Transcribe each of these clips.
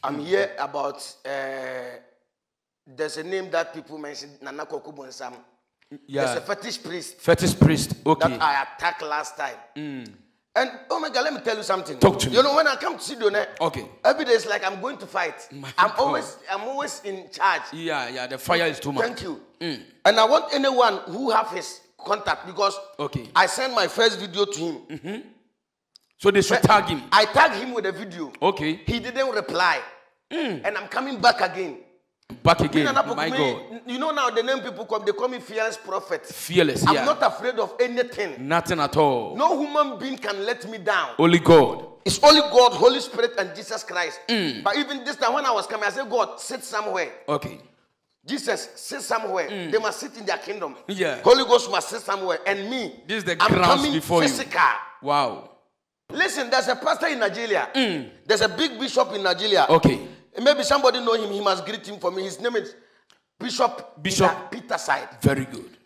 I'm here about there's a name that people mentioned, Nana Kwaku Bonsam. Yeah. There's a fetish priest. Fetish priest. Okay. That I attacked last time. And oh my God, let me tell you something. Talk to me. You know, when I come to Sidone, okay, every day it's like I'm going to fight. I'm always in charge. Yeah. The fire is too much. Thank you. And I want anyone who have his contact because I sent my first video to him. So they should tag him. I tagged him with a video. Okay. He didn't reply. And I'm coming back again. Back again. My God. You know now the name people come, they call me fearless prophet. Fearless, I'm not afraid of anything. Nothing at all. No human being can let me down. Only God. It's only God, Holy Spirit, and Jesus Christ. But even this time when I was coming, I said, God, sit somewhere. Okay. Jesus, sit somewhere. They must sit in their kingdom. Yeah. Holy Ghost must sit somewhere. And me, this is the I'm grounds coming before physical. You. Wow. Listen, there's a pastor in Nigeria. There's a big bishop in Nigeria. Okay. Maybe somebody know him. He must greet him for me. His name is Bishop Peter Side. Very good.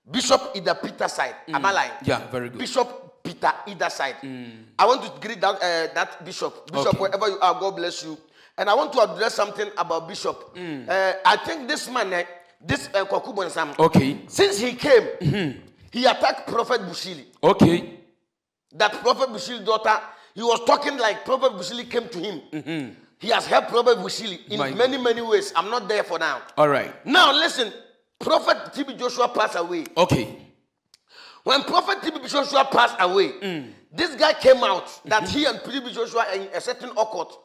Bishop Ida Peter Side. Am I lying? Yeah, very good. Bishop Peter Ida Side. I want to greet that bishop. Bishop, wherever you are, God bless you. And I want to address something about Bishop. I think this man, this Kwaku Bonsam, since he came, he attacked Prophet Bushili. Okay. That Prophet Bushili's daughter, he was talking like Prophet Bushili came to him. He has helped Prophet Bushili in many ways. I'm not there for now. All right. Now listen, Prophet TB Joshua passed away. Okay. When Prophet TB Joshua passed away, this guy came out that he and TB Joshua in a certain occult.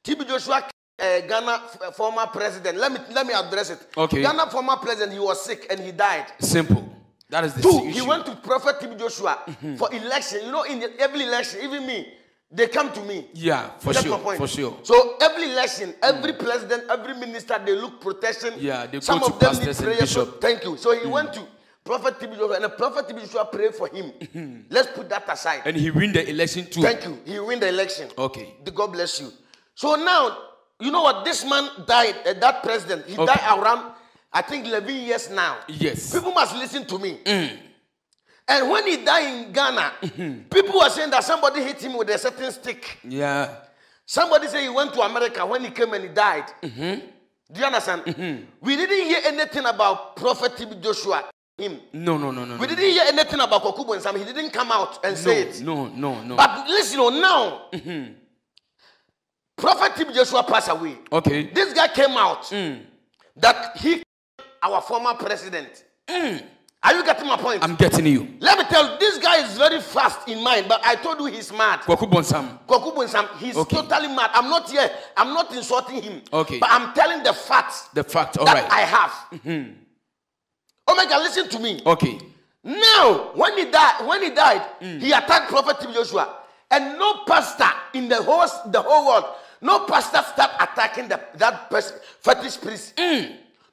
TB Joshua, Ghana former president. Let me address it. Okay. Ghana former president, he was sick and he died. Simple. That is the issue. He went to Prophet TB Joshua for election. You know, in every election, even me, they come to me. Yeah, for That's sure. my point. For sure. So every election, every president, every minister, they look protection. Yeah, they Some go to of them need pastors and prayer. bishop. So, thank you. So he went to Prophet TB Joshua, and the Prophet TB Joshua prayed for him. Let's put that aside. And he win the election too. Thank you. He win the election. Okay. God bless you. So now, you know what? This man died. That president, he died around, I think, 11 years now. Yes. People must listen to me. And when he died in Ghana, people were saying that somebody hit him with a certain stick. Yeah. Somebody said he went to America when he came and he died. Do you understand? We didn't hear anything about Prophet TB Joshua. Him. No. We didn't hear anything about Kwaku Bonsam. He didn't come out and say it. No. But listen, now, Prophet TB Joshua passed away. Okay. This guy came out that he, our former president. Are you getting my point? I'm getting you. Let me tell you, this guy is very fast in mind, but I told you he's mad. Kwaku Bonsam, he's totally mad. I'm not here. I'm not insulting him. Okay. But I'm telling the facts. The fact, all that right. I have. Oh my God, listen to me. Okay. Now, when he died, he attacked Prophet TB Joshua. And no pastor in the whole world, no pastor start attacking that fetish priest.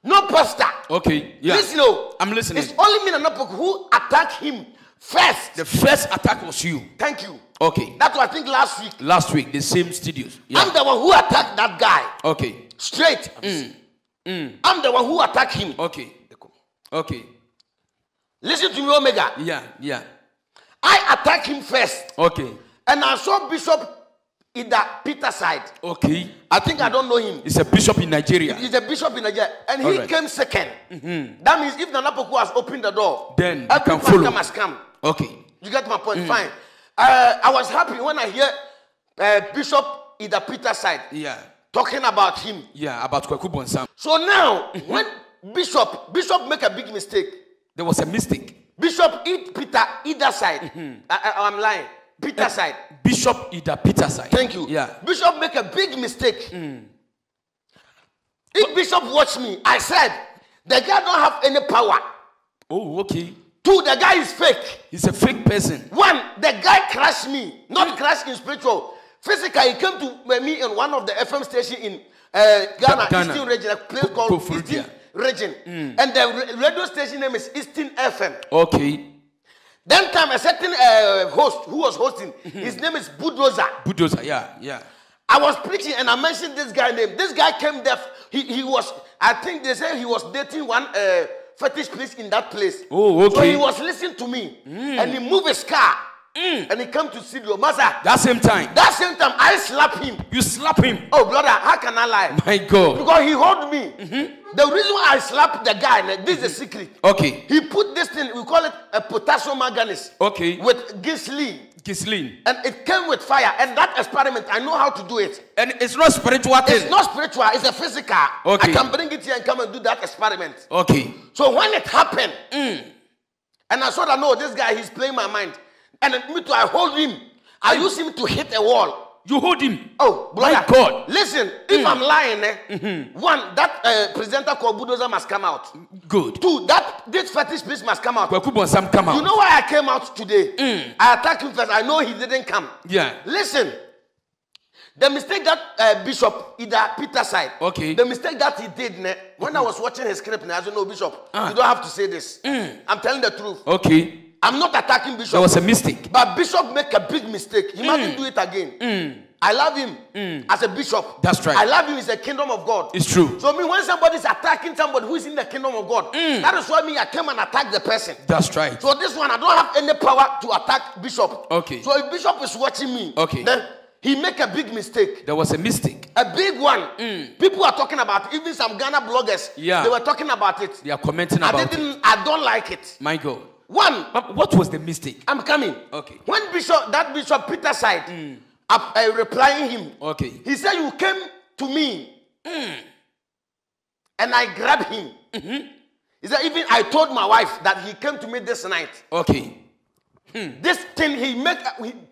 No pastor. Okay. Yeah. Listen, I'm listening. It's only me and Nanapoku who attacked him first. The first attack was you. Thank you. Okay. That's what I think last week. Last week, the same studios. Yeah. I'm the one who attacked that guy. Okay. Straight. I'm the one who attacked him. Okay. Listen to me, Omega. Yeah. I attacked him first. Okay. And I saw Bishop Ida Peter Side. Okay. I think I don't know him. He's a bishop in Nigeria. He's a bishop in Nigeria. And he came second. That means if Nanapoku has opened the door, then every can follow. pastor must come. Okay. You get my point? Fine. I was happy when I hear Bishop Ida Peter Side talking about him. Yeah, about Kwaku Bonsam. So now, when Bishop make a big mistake. There was a mistake. Bishop Peter Ida Side. I'm lying. Peter Side. Bishop Ida Peter Side. Thank you. Yeah. Bishop make a big mistake. If Bishop watch me, I said, the guy don't have any power. Oh, okay. Two, the guy is fake. He's a fake person. One, the guy crashed me. Not crashed in spiritual. Physically, he came to me in one of the FM station in Ghana, Eastern region, a place called Eastern region. And the radio station name is Eastern FM. Okay. Then time a certain host who was hosting, his name is Bulldozer. Yeah. I was preaching and I mentioned this guy name. This guy came there. He was, I think they say he was dating one fetish priest in that place. Oh, okay. So he was listening to me and he moved his car And he came to see your master. That same time, That same time, I slapped him. you slap him. Oh, brother, how can I lie? My God. Because he hold me. The reason why I slapped the guy, this is a secret. Okay. He put this thing, we call it a potassium manganese. Okay. With Gislin. Gislin. And it came with fire. And that experiment, I know how to do it. And it's not spiritual thing. It's not spiritual, it's a physical. Okay. I can bring it here and come and do that experiment. Okay. So when it happened, and I saw that, no, this guy, he's playing my mind. And then me too, I hold him. I use him to hit a wall. You hold him. Oh, brother. My God. Listen, if I'm lying, one, that presenter called Bulldozer must come out. Good. Two, this fetish priest must come out. Kwaku Bonsam come out. You know why I came out today? I attacked him first. I know he didn't come. Yeah. Listen, the mistake that Bishop Ida Peter side. Okay. The mistake that he did when I was watching his script, I said, no, Bishop, you don't have to say this. I'm telling the truth. Okay. I'm not attacking Bishop. There was a mistake. But Bishop make a big mistake. He mustn't do it again. I love him as a bishop. That's right. I love him. He's a kingdom of God. It's true. So when somebody's attacking somebody who is in the kingdom of God, that is why I came and attack the person. That's right. So this one, I don't have any power to attack Bishop. Okay. So if Bishop is watching me, okay, then he make a big mistake. There was a mistake. A big one. People are talking about it. Even some Ghana bloggers. Yeah. They were talking about it. They are commenting about it. I don't like it. My God. One. But what was the mistake? I'm coming. Okay. When Bishop Peter side, replying him. Okay. He said, you came to me. And I grabbed him. He said, even I told my wife that he came to me this night. Okay. This thing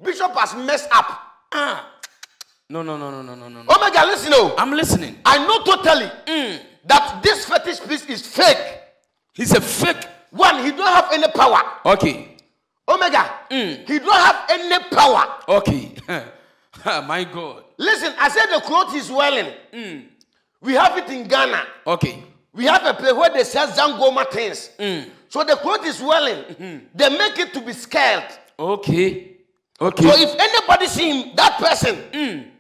Bishop has messed up. No. Oh my God, listen. I'm listening. I know totally that this fetish priest is fake. He's a fake. One, he don't have any power. Okay. Oh my God. He don't have any power. Okay. My God. Listen, I said the cloth is wearing. We have it in Ghana. Okay. We have a place where they sell Zangoma things. So the cloth is wearing. They make it to be scared. Okay. Okay. So if anybody see him, that person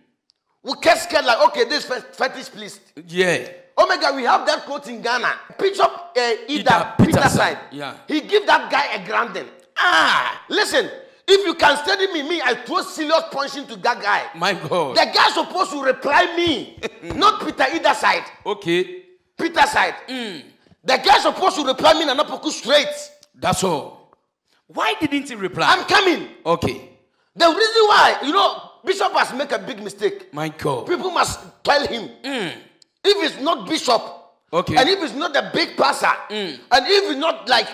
will get scared like, okay, this fetish priest. Yeah. Oh my God, we have that cloth in Ghana. Bishop Ida Peter side. Yeah. He give that guy a grounding. Listen, if you can study me, I throw serious punch into that guy. My God. The guy supposed to reply me, not Peter Ida side. Okay. Peter side. The guy supposed to reply me and not poke straight. That's all. Why didn't he reply? I'm coming. Okay. The reason why, Bishop has made a big mistake. My God. People must tell him. If it's not Bishop, okay, and if it's not the big pastor, and if it's not like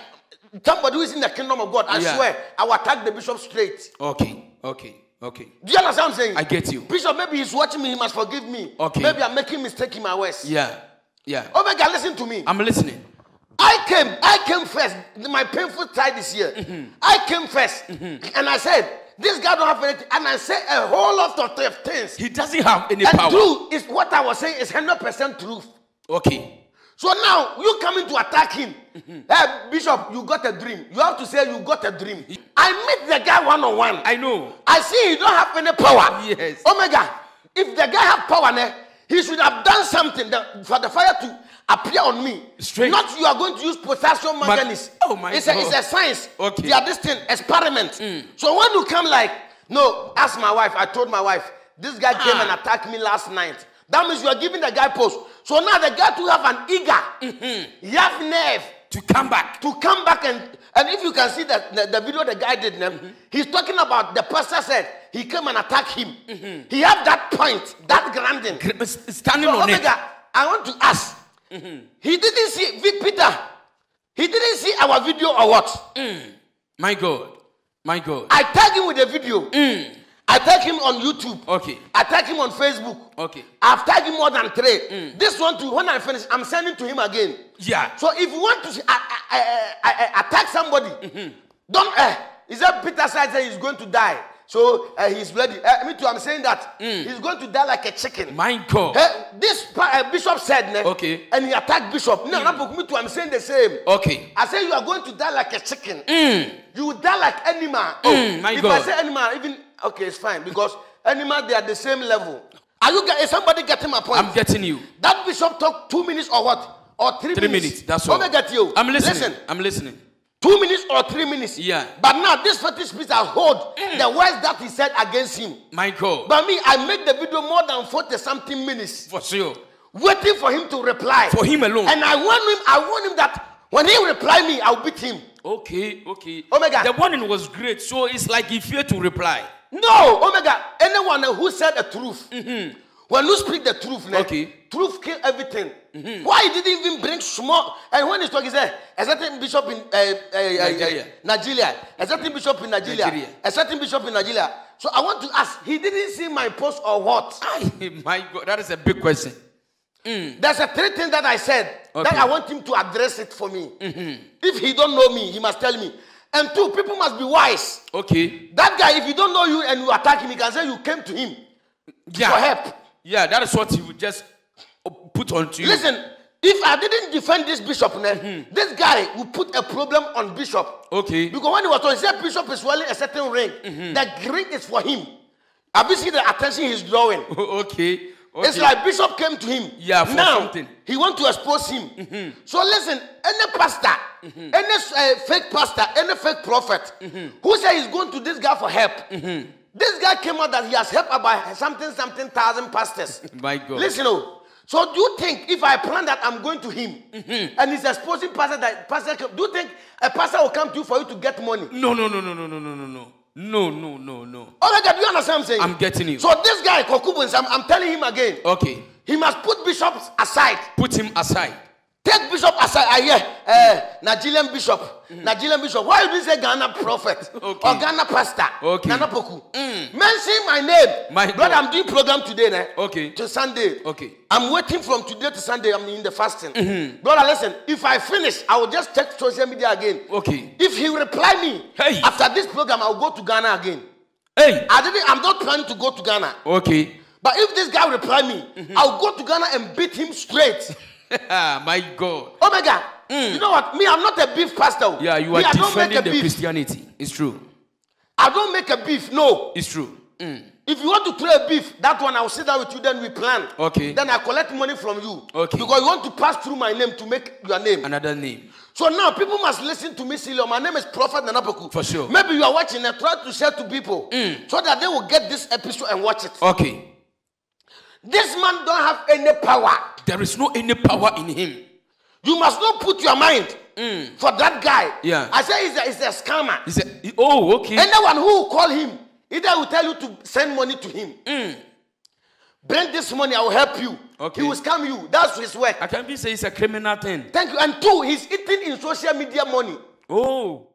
somebody who is in the kingdom of God, I swear, I will attack the bishop straight. Okay. Do you understand what I'm saying? I get you. Bishop, maybe he's watching me, he must forgive me. Okay. Maybe I'm making mistake in my words. Yeah. Oh my God, listen to me. I'm listening. I came first. My painful side is here. I came first. And I said, this guy don't have anything. And I said a whole lot of things. He doesn't have any and power. Truth is what I was saying is 100% truth. Okay. So now you coming to attack him. Hey, Bishop, you got a dream. You have to say you got a dream. I meet the guy one-on-one. I know. I see he don't have any power. Yes. Oh my God. If the guy have power, he should have done something for the fire to appear on me. Straight. Not you are going to use potassium manganese. Oh my God. It's a science. Okay. They are this thing, experiment. So when you come like, no, ask my wife. I told my wife, this guy came and attacked me last night. That means you are giving the guy post. So now the guy to have an eager, he have nerve to come back. And if you can see the video the guy did, he's talking about the pastor said he came and attacked him. He have that point, that grounding. Standing on it. I want to ask. He didn't see Peter. He didn't see our video or what? My God. I tag him with the video. I tag him on YouTube. Okay. I tag him on Facebook. Okay. I've tagged him more than 3. This one too, when I finish, I'm sending to him again. Yeah. So if you want to attack somebody, don't. Is that Peter said he's going to die? So he's ready. Me too. I'm saying that he's going to die like a chicken. My God. This bishop said, okay, and he attacked bishop. No, me too. I'm saying the same. Okay. I say you are going to die like a chicken. You will die like animal. My if God. I say animal, even okay, it's fine because animal they are the same level. Are you? Is somebody getting my point? I'm getting you. That bishop talk 2 minutes or what? Or 3 minutes? 3 minutes. That's all. Let me get you. I'm listening. Listen. I'm listening. 2 minutes or 3 minutes. Yeah. But now this fetish priest I hold the words that he said against him. My God. But me, I make the video more than 40-something minutes, For sure. waiting for him to reply. For him alone. And I warn him that when he reply me, I'll beat him. Okay, okay. Omega. The warning was great, so it's like he feared to reply. No, Omega. Anyone who said the truth, when you speak the truth, Okay. truth kill everything. Why he didn't even bring small? And when he's talking, he said a certain bishop in Nigeria, a certain bishop in Nigeria, a certain bishop in Nigeria. So I want to ask, he didn't see my post or what? My God, that is a big question. There's a 3 things that I said that Okay. I want him to address it for me. If he don't know me, he must tell me. And 2, people must be wise. Okay. That guy, if he don't know you and you attack him, he can say you came to him Yeah. for help. Yeah, that is what he would just put onto you. Listen, if I didn't defend this bishop, this guy will put a problem on bishop. Okay. Because when he was told, he said bishop is wearing a certain ring. The ring is for him. Have you seen the attention he's drawing? Okay. It's like bishop came to him. Yeah, for now, something. he want to expose him. So listen, any pastor, any fake pastor, any fake prophet who say he's going to this guy for help, this guy came out that he has helped about something thousand pastors. My God. Listen, so do you think if I plan that I'm going to him and he's exposing pastor that pastor, do you think a pastor will come to you for you to get money? No. No. Oh my God, do you understand what I'm saying? I'm getting you. So this guy, Kokubun, I'm telling him again. Okay. He must put bishops aside. Put him aside. Take bishop aside. I hear Nigerian bishop. Nigerian bishop. Why you say Ghana prophet or Ghana pastor? Okay. Ghana Poku. Mention my name. My Brother, God. I'm doing program today, Okay. to Sunday. Okay. I'm waiting from today to Sunday. I'm in the fasting. Brother, listen. If I finish, I will just check social media again. Okay. If he reply me Hey. after this program, I'll go to Ghana again. Hey. I'm not planning to go to Ghana. Okay. But if this guy reply me, I'll go to Ghana and beat him straight. My God. Oh my God. You know what? Me, I'm not a beef pastor. Yeah, you Me, are I don't make defending a the beef. Christianity. It's true. I don't make a beef. No. It's true. If you want to throw a beef, that one I'll sit down with you, then we plan. Okay. Then I collect money from you. Okay. Because you want to pass through my name to make your name. Another name. So now people must listen to me, Silio. My name is Prophet Nanapoku. For sure. Maybe you are watching and try to share to people so that they will get this episode and watch it. Okay. This man don't have any power. There is no any power in him. You must not put your mind for that guy. Yeah. I say he's a scammer. He said, oh, okay. Anyone who will call him, either will tell you to send money to him. Bring this money, I will help you. Okay. He will scam you. That's his work. I can be say it's a criminal thing. Thank you. And 2, he's eating in social media money. Oh.